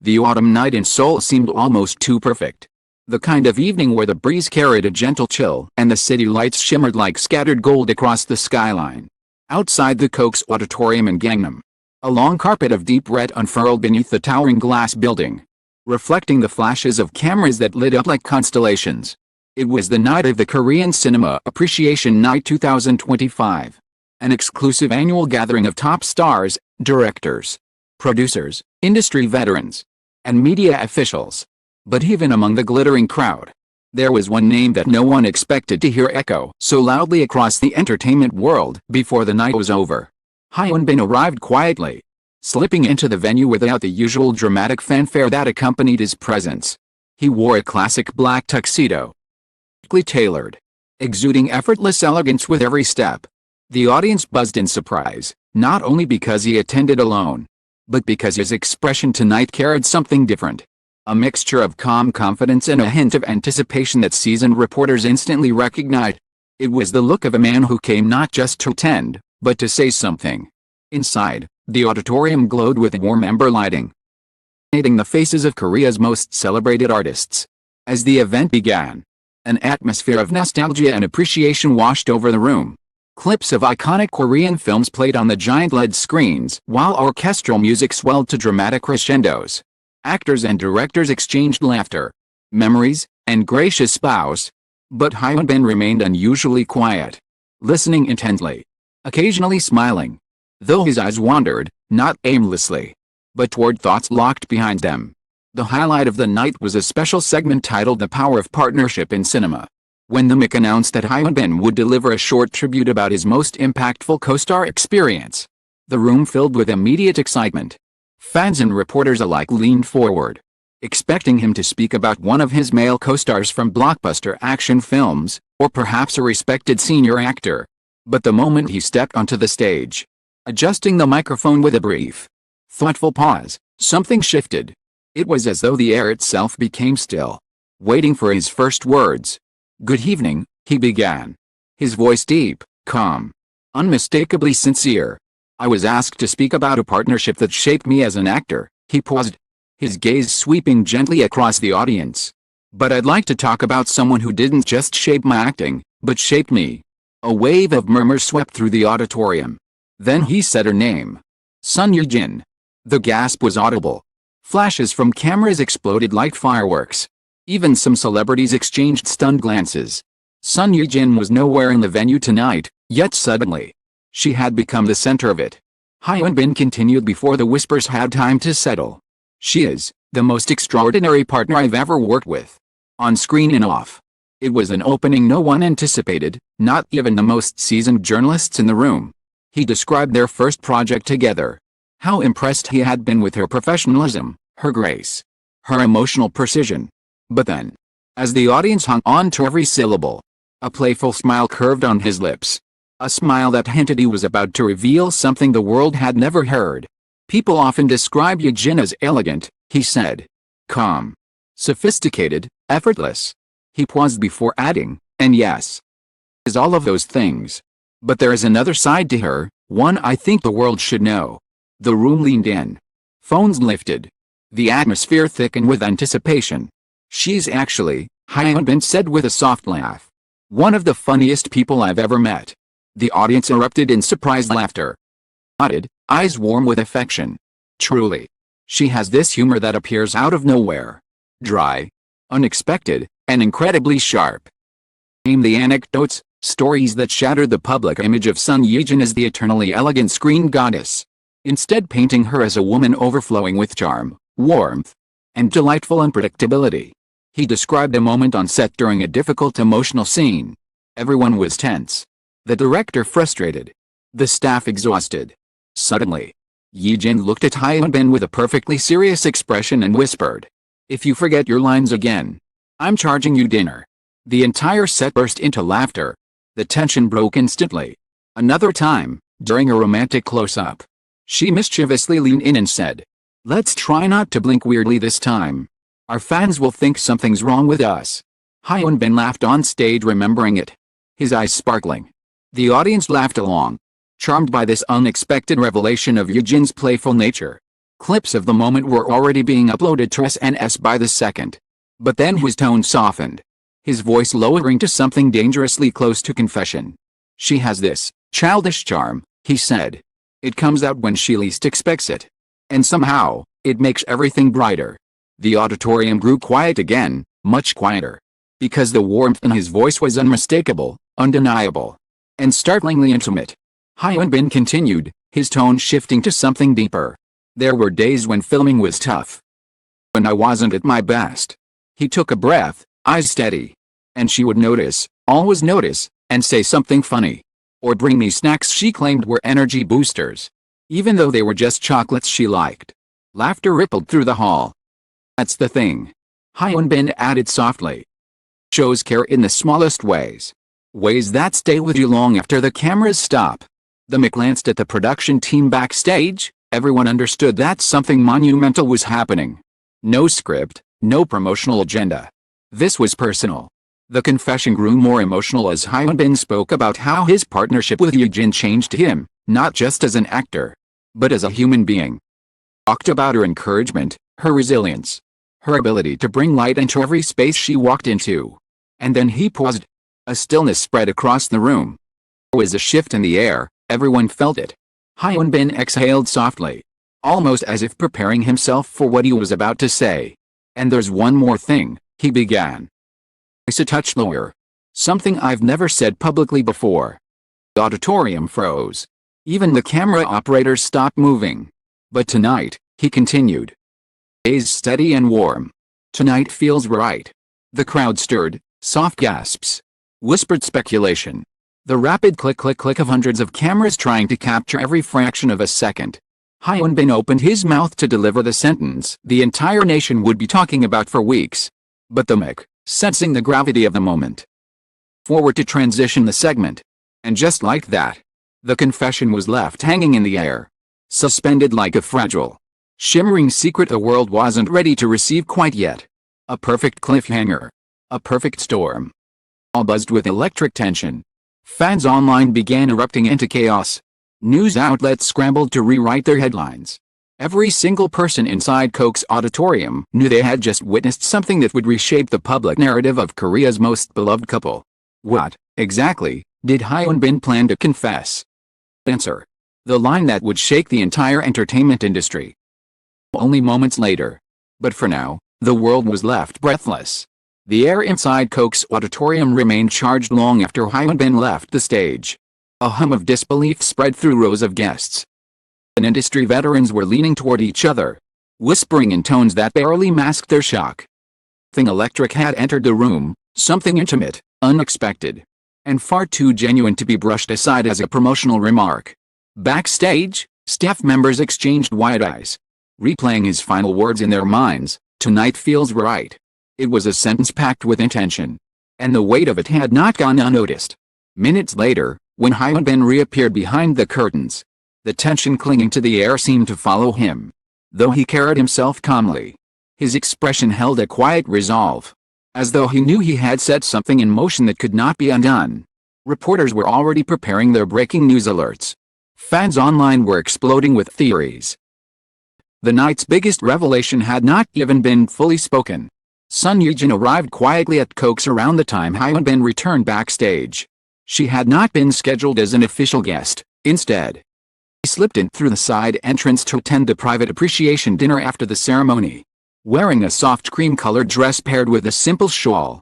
The autumn night in Seoul seemed almost too perfect. The kind of evening where the breeze carried a gentle chill and the city lights shimmered like scattered gold across the skyline. Outside the Koch's auditorium in Gangnam, a long carpet of deep red unfurled beneath the towering glass building, reflecting the flashes of cameras that lit up like constellations. It was the night of the Korean Cinema Appreciation Night 2025, an exclusive annual gathering of top stars, directors, producers, industry veterans, and media officials. But even among the glittering crowd, there was one name that no one expected to hear echo so loudly across the entertainment world before the night was over. Hyun arrived quietly, slipping into the venue without the usual dramatic fanfare that accompanied his presence. He wore a classic black tuxedo, tailored, exuding effortless elegance with every step. The audience buzzed in surprise, not only because he attended alone, but because his expression tonight carried something different. A mixture of calm confidence and a hint of anticipation that seasoned reporters instantly recognized. It was the look of a man who came not just to attend, but to say something. Inside, the auditorium glowed with warm amber lighting, illuminating the faces of Korea's most celebrated artists. As the event began, an atmosphere of nostalgia and appreciation washed over the room. Clips of iconic Korean films played on the giant LED screens, while orchestral music swelled to dramatic crescendos. Actors and directors exchanged laughter, memories, and gracious bows. But Hyun remained unusually quiet, listening intently, occasionally smiling, though his eyes wandered, not aimlessly, but toward thoughts locked behind them. The highlight of the night was a special segment titled The Power of Partnership in Cinema. When the mic announced that Hyun would deliver a short tribute about his most impactful co-star experience, the room filled with immediate excitement. Fans and reporters alike leaned forward, expecting him to speak about one of his male co-stars from blockbuster action films, or perhaps a respected senior actor. But the moment he stepped onto the stage, adjusting the microphone with a brief, thoughtful pause, something shifted. It was as though the air itself became still, waiting for his first words. "Good evening," he began, his voice deep, calm, unmistakably sincere. "I was asked to speak about a partnership that shaped me as an actor." He paused, his gaze sweeping gently across the audience. "But I'd like to talk about someone who didn't just shape my acting, but shaped me." A wave of murmurs swept through the auditorium. Then he said her name. Sun Yu Jin. The gasp was audible. Flashes from cameras exploded like fireworks. Even some celebrities exchanged stunned glances. Sun Yu Jin was nowhere in the venue tonight, yet suddenly, she had become the center of it. Hyun continued before the whispers had time to settle. "She is the most extraordinary partner I've ever worked with, on screen and off." It was an opening no one anticipated, not even the most seasoned journalists in the room. He described their first project together. How impressed he had been with her professionalism, her grace, her emotional precision. But then, as the audience hung on to every syllable, a playful smile curved on his lips. A smile that hinted he was about to reveal something the world had never heard. "People often describe Yu Jin as elegant," he said. "Calm, sophisticated, effortless." He paused before adding, "And yes, is all of those things. But there is another side to her, one I think the world should know." The room leaned in. Phones lifted. The atmosphere thickened with anticipation. "She's actually," Hyun said with a soft laugh, "one of the funniest people I've ever met." The audience erupted in surprised laughter. Nodded, eyes warm with affection. "Truly. She has this humor that appears out of nowhere. Dry, unexpected, and incredibly sharp." Name the anecdotes, stories that shattered the public image of Sun Yu Jin as the eternally elegant screen goddess, instead painting her as a woman overflowing with charm, warmth, and delightful unpredictability. He described a moment on set during a difficult emotional scene. Everyone was tense. The director frustrated. The staff exhausted. Suddenly, Yu Jin looked at Hyun with a perfectly serious expression and whispered, "If you forget your lines again, I'm charging you dinner." The entire set burst into laughter. The tension broke instantly. Another time, during a romantic close-up, she mischievously leaned in and said, "Let's try not to blink weirdly this time. Our fans will think something's wrong with us." Hyun laughed on stage, remembering it, his eyes sparkling. The audience laughed along, charmed by this unexpected revelation of Yu Jin's playful nature. Clips of the moment were already being uploaded to SNS by the second. But then his tone softened, his voice lowering to something dangerously close to confession. "She has this childish charm," he said. "It comes out when she least expects it. And somehow, it makes everything brighter." The auditorium grew quiet again, much quieter. Because the warmth in his voice was unmistakable, undeniable, and startlingly intimate. Hyun Bin continued, his tone shifting to something deeper. "There were days when filming was tough. When I wasn't at my best." He took a breath, eyes steady. "And she would notice, always notice, and say something funny. Or bring me snacks she claimed were energy boosters. Even though they were just chocolates she liked." Laughter rippled through the hall. "That's the thing," Hyun Bin added softly. "Shows care in the smallest ways. Ways that stay with you long after the cameras stop." The Mick glanced at the production team backstage. Everyone understood that something monumental was happening. No script, no promotional agenda. This was personal. The confession grew more emotional as Hyun Bin spoke about how his partnership with Yu Jin changed him, not just as an actor, but as a human being. Talked about her encouragement, her resilience, her ability to bring light into every space she walked into. And then he paused. A stillness spread across the room. There was a shift in the air, everyone felt it. Hyun Bin exhaled softly, almost as if preparing himself for what he was about to say. "And there's one more thing," he began. Voice a touch lower. "Something I've never said publicly before." The auditorium froze. Even the camera operators stopped moving. "But tonight," he continued. "Gaze steady and warm. Tonight feels right." The crowd stirred, soft gasps, whispered speculation. The rapid click-click-click of hundreds of cameras trying to capture every fraction of a second. Hyun Bin opened his mouth to deliver the sentence the entire nation would be talking about for weeks. But the mic, sensing the gravity of the moment, forward to transition the segment. And just like that, the confession was left hanging in the air, suspended like a fragile, shimmering secret the world wasn't ready to receive quite yet. A perfect cliffhanger. A perfect storm. All buzzed with electric tension. Fans online began erupting into chaos. News outlets scrambled to rewrite their headlines. Every single person inside Koch's auditorium knew they had just witnessed something that would reshape the public narrative of Korea's most beloved couple. What, exactly, did Hyun Bin plan to confess? Answer. The line that would shake the entire entertainment industry. Only moments later. But for now, the world was left breathless. The air inside Koch's auditorium remained charged long after Hyun Bin left the stage. A hum of disbelief spread through rows of guests. And industry veterans were leaning toward each other, whispering in tones that barely masked their shock. Something electric had entered the room, something intimate, unexpected, and far too genuine to be brushed aside as a promotional remark. Backstage, staff members exchanged wide eyes, replaying his final words in their minds. "Tonight feels right." It was a sentence packed with intention, and the weight of it had not gone unnoticed. Minutes later, when Hyun Bin reappeared behind the curtains, the tension clinging to the air seemed to follow him. Though he carried himself calmly, his expression held a quiet resolve, as though he knew he had set something in motion that could not be undone. Reporters were already preparing their breaking news alerts. Fans online were exploding with theories. The night's biggest revelation had not even been fully spoken. Sun Yu Jin arrived quietly at Koch's around the time Hyun Bin returned backstage. She had not been scheduled as an official guest. Instead, she slipped in through the side entrance to attend a private appreciation dinner after the ceremony. Wearing a soft cream-colored dress paired with a simple shawl,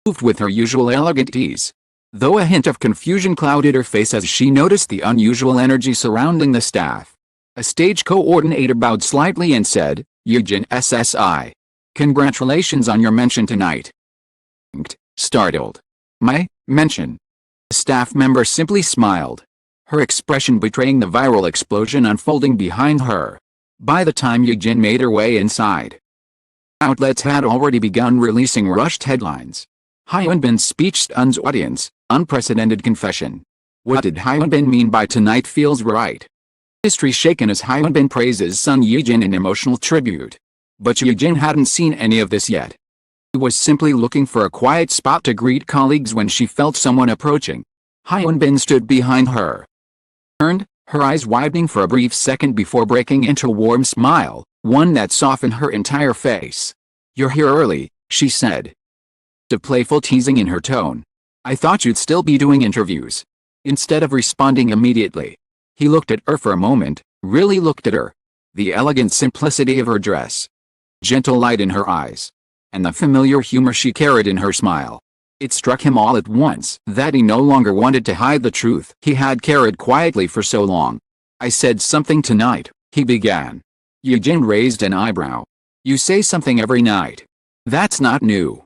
moved with her usual elegant ease. Though a hint of confusion clouded her face as she noticed the unusual energy surrounding the staff. A stage coordinator bowed slightly and said, "Yu Jin SSI. Congratulations on your mention tonight." Startled. "My mention?" The staff member simply smiled, her expression betraying the viral explosion unfolding behind her. By the time Yu Jin made her way inside, outlets had already begun releasing rushed headlines. Hyun Bin's speech stuns audience, unprecedented confession. What did Hyun Bin mean by "tonight feels right"? History shaken as Hyun Bin praises Sun Yu Jin in emotional tribute. But Yu Jin hadn't seen any of this yet. He was simply looking for a quiet spot to greet colleagues when she felt someone approaching. Hyun Bin stood behind her, turned, her eyes widening for a brief second before breaking into a warm smile, one that softened her entire face. "You're here early," she said, a playful teasing in her tone. "I thought you'd still be doing interviews." Instead of responding immediately, he looked at her for a moment, really looked at her. The elegant simplicity of her dress, gentle light in her eyes, and the familiar humor she carried in her smile. It struck him all at once that he no longer wanted to hide the truth he had carried quietly for so long. "I said something tonight," he began. Yu Jin raised an eyebrow. "You say something every night. That's not new."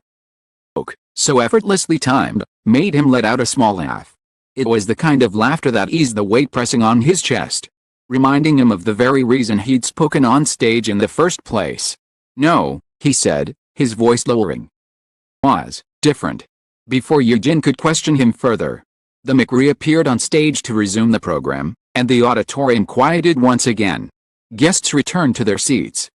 So effortlessly timed, made him let out a small laugh. It was the kind of laughter that eased the weight pressing on his chest, reminding him of the very reason he'd spoken on stage in the first place. "No," he said, his voice lowering. "Was different." Before Yu Jin could question him further, the mic reappeared on stage to resume the program, and the auditorium quieted once again. Guests returned to their seats,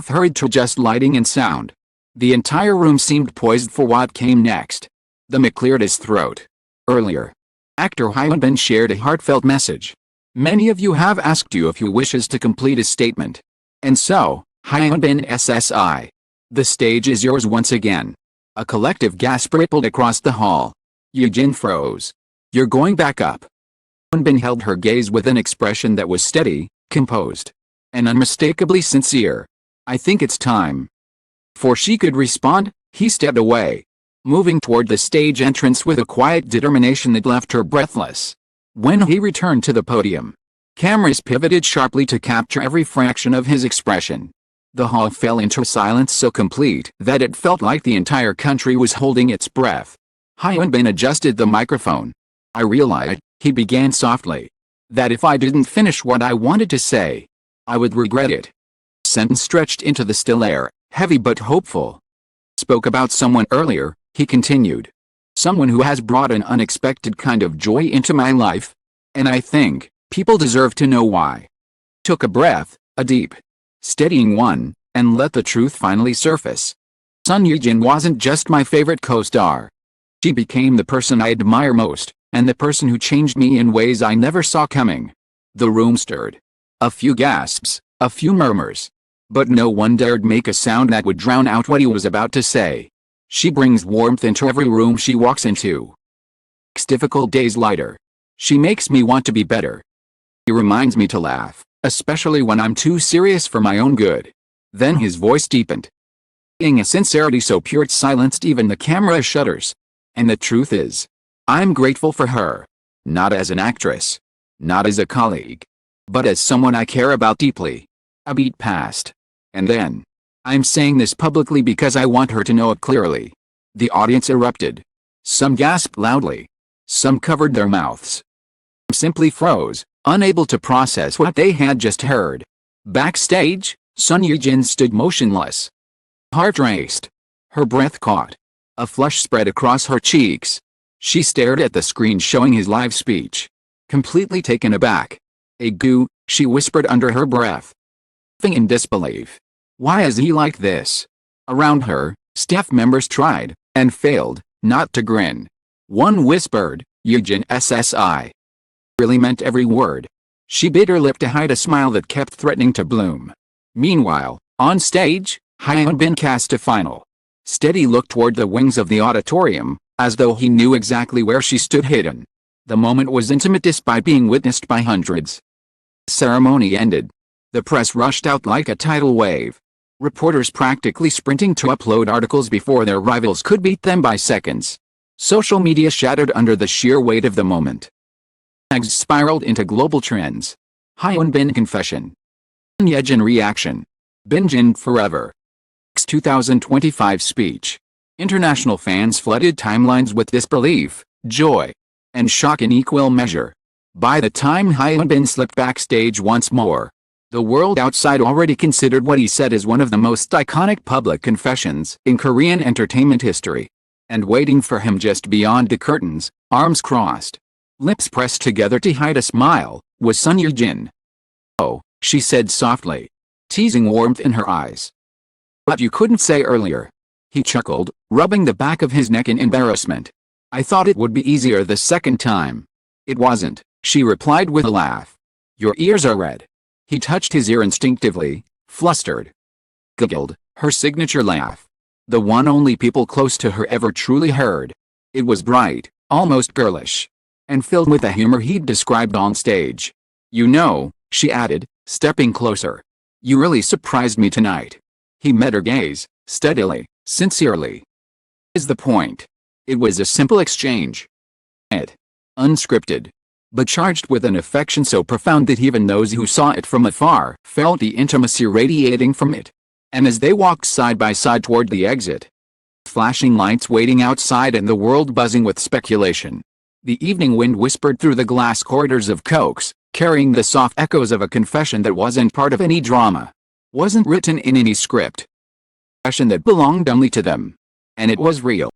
hurried to adjust lighting and sound. The entire room seemed poised for what came next. The mic cleared his throat. "Earlier, actor Hyun shared a heartfelt message. Many of you have asked you if he wishes to complete his statement. And so, Hyun SSI. The stage is yours once again." A collective gasp rippled across the hall. Yu Jin froze. "You're going back up?" Hyun held her gaze with an expression that was steady, composed, and unmistakably sincere. "I think it's time." Before she could respond, he stepped away, moving toward the stage entrance with a quiet determination that left her breathless. When he returned to the podium, cameras pivoted sharply to capture every fraction of his expression. The hall fell into silence so complete that it felt like the entire country was holding its breath. Hyun adjusted the microphone. "I realized," he began softly, "that if I didn't finish what I wanted to say, I would regret it." Sentence stretched into the still air, heavy but hopeful. "Spoke about someone earlier," he continued. "Someone who has brought an unexpected kind of joy into my life. And I think people deserve to know why." Took a breath, a deep, steadying one, and let the truth finally surface. "Sun Yujin wasn't just my favorite co-star. She became the person I admire most, and the person who changed me in ways I never saw coming." The room stirred. A few gasps, a few murmurs. But no one dared make a sound that would drown out what he was about to say. "She brings warmth into every room she walks into. Makes difficult days lighter. She makes me want to be better. She reminds me to laugh, especially when I'm too serious for my own good." Then his voice deepened, in a sincerity so pure it silenced even the camera shutters. "And the truth is, I'm grateful for her. Not as an actress, not as a colleague, but as someone I care about deeply." A beat passed. "And then, I'm saying this publicly because I want her to know it clearly." The audience erupted. Some gasped loudly. Some covered their mouths. Some simply froze, unable to process what they had just heard. Backstage, Sun Yujin stood motionless. Heart raced. Her breath caught. A flush spread across her cheeks. She stared at the screen showing his live speech, completely taken aback. "Goo," she whispered under her breath, in disbelief. "Why is he like this?" Around her, staff members tried, and failed, not to grin. One whispered, "Yujin SSI." Really meant every word. She bit her lip to hide a smile that kept threatening to bloom. Meanwhile, on stage, Hyun cast a final, steady look toward the wings of the auditorium, as though he knew exactly where she stood hidden. The moment was intimate despite being witnessed by hundreds. The ceremony ended. The press rushed out like a tidal wave. Reporters practically sprinting to upload articles before their rivals could beat them by seconds. Social media shattered under the sheer weight of the moment. Tags spiraled into global trends. Hyun confession. Yejin reaction. Binjin forever. 2025 speech. International fans flooded timelines with disbelief, joy, and shock in equal measure. By the time Hyun slipped backstage once more, the world outside already considered what he said as one of the most iconic public confessions in Korean entertainment history. And waiting for him just beyond the curtains, arms crossed, lips pressed together to hide a smile, was Sun Yujin. "Oh," she said softly, teasing warmth in her eyes. "But you couldn't say earlier." He chuckled, rubbing the back of his neck in embarrassment. "I thought it would be easier the second time." "It wasn't," she replied with a laugh. Your ears are red. He touched his ear instinctively, flustered. Giggled, her signature laugh. The one only people close to her ever truly heard. It was bright, almost girlish, and filled with the humor he'd described on stage. You know, she added, stepping closer. You really surprised me tonight. He met her gaze, steadily, sincerely. Is the point? It was a simple exchange. Unscripted, but charged with an affection so profound that even those who saw it from afar felt the intimacy radiating from it. And as they walked side by side toward the exit, flashing lights waiting outside and the world buzzing with speculation, the evening wind whispered through the glass corridors of Coke's, carrying the soft echoes of a confession that wasn't part of any drama, wasn't written in any script. A confession that belonged only to them. And it was real.